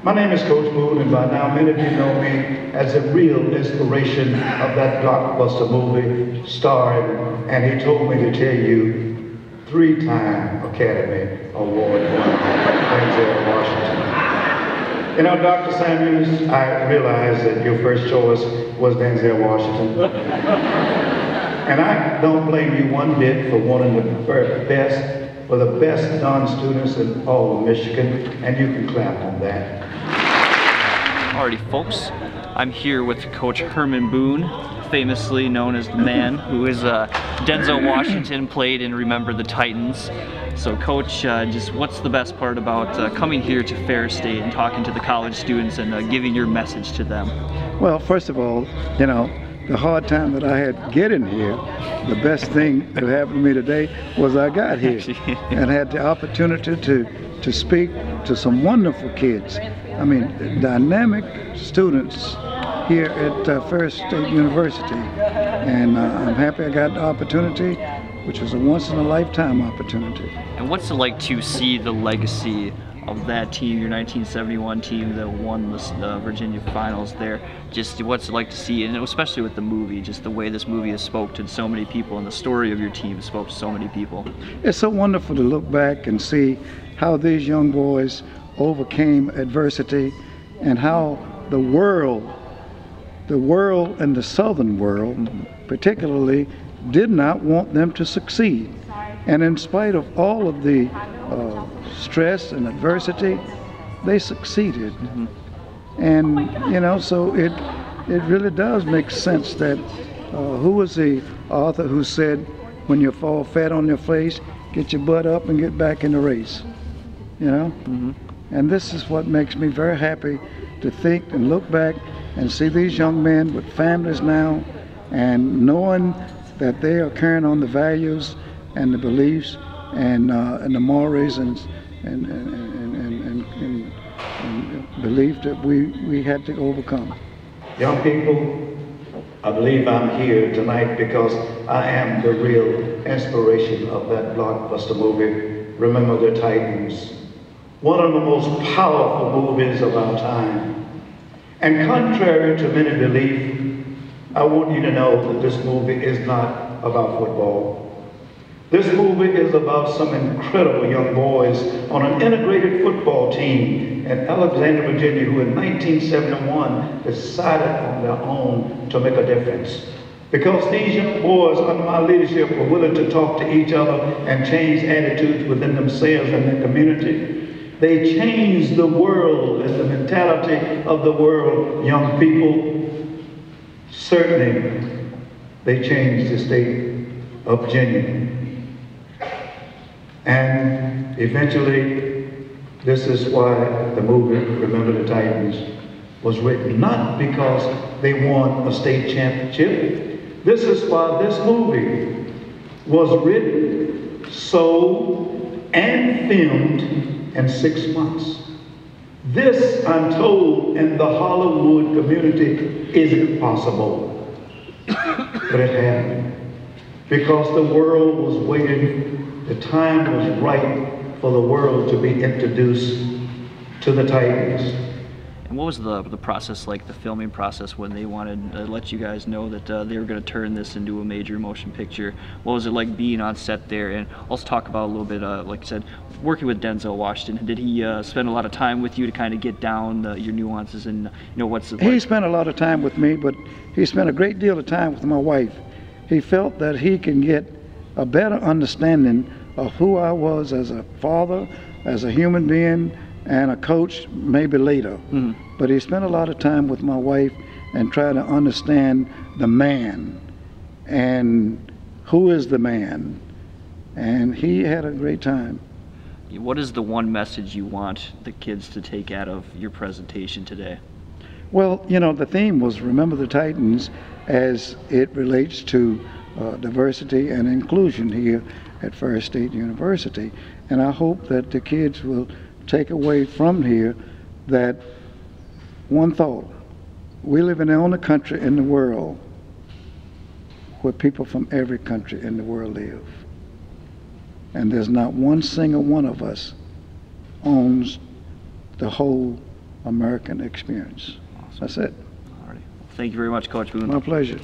My name is Coach Boone, and by now many of you know me as a real inspiration of that blockbuster movie starring, and he told me to tell you, 3-time Academy Award winner, Denzel Washington. You know, Dr. Samuels, I realize that your first choice was Denzel Washington. And I don't blame you one bit for wanting the best non-students in all of Michigan, and you can clap on that. Alrighty folks, I'm here with Coach Herman Boone, famously known as the man who is Denzel Washington played in Remember the Titans. So Coach, just what's the best part about coming here to Ferris State and talking to the college students and giving your message to them? Well, first of all, you know, the hard time that I had getting here, the best thing that happened to me today was I got here and had the opportunity to speak to some wonderful kids. I mean, dynamic students here at Ferris State University. And I'm happy I got the opportunity, which was a once-in-a-lifetime opportunity. And what's it like to see the legacy of that team, your 1971 team that won the Virginia finals there? Just what's it like to see, and especially with the movie, just the way this movie has spoke to so many people and the story of your team spoke to so many people. It's so wonderful to look back and see how these young boys overcame adversity and how the world and the Southern world particularly did not want them to succeed. And in spite of all of the stress and adversity, they succeeded. And you know, so it really does make sense that who was the author who said, when you fall flat on your face, get your butt up and get back in the race, you know? And this is what makes me very happy to think and look back and see these young men with families now, and knowing that they are carrying on the values and the beliefs and the mores and belief that we had to overcome. Young people, I believe I'm here tonight because I am the real inspiration of that blockbuster movie, Remember the Titans. One of the most powerful movies of our time. And contrary to many belief, I want you to know that this movie is not about football. This movie is about some incredible young boys on an integrated football team in Alexandria, Virginia, who in 1971 decided on their own to make a difference. Because these young boys under my leadership were willing to talk to each other and change attitudes within themselves and their community. They changed the world and the mentality of the world, young people. Certainly, they changed the state of Virginia. And eventually, this is why the movie, Remember the Titans, was written. Not because they won a state championship. This is why this movie was written, sold, and filmed in 6 months. This, I'm told, in the Hollywood community isn't possible. But it happened. Because the world was waiting, the time was right for the world to be introduced to the Titans. And what was the process like, the filming process, when they wanted to let you guys know that they were going to turn this into a major motion picture? What was it like being on set there? And also talk about a little bit, like I said, working with Denzel Washington. Did he spend a lot of time with you to kind of get down your nuances and, you know, what's it like? He spent a lot of time with me, but he spent a great deal of time with my wife. He felt that he can get a better understanding of who I was as a father, as a human being, and a coach maybe later. But he spent a lot of time with my wife and tried to understand the man and who is the man. And he had a great time. What is the one message you want the kids to take out of your presentation today? Well, you know, the theme was Remember the Titans as it relates to diversity and inclusion here at Ferris State University. And I hope that the kids will take away from here that one thought: we live in the only country in the world where people from every country in the world live. And there's not one single one of us owns the whole American experience. Awesome. That's it. All right. Thank you very much, Coach Boone. My pleasure.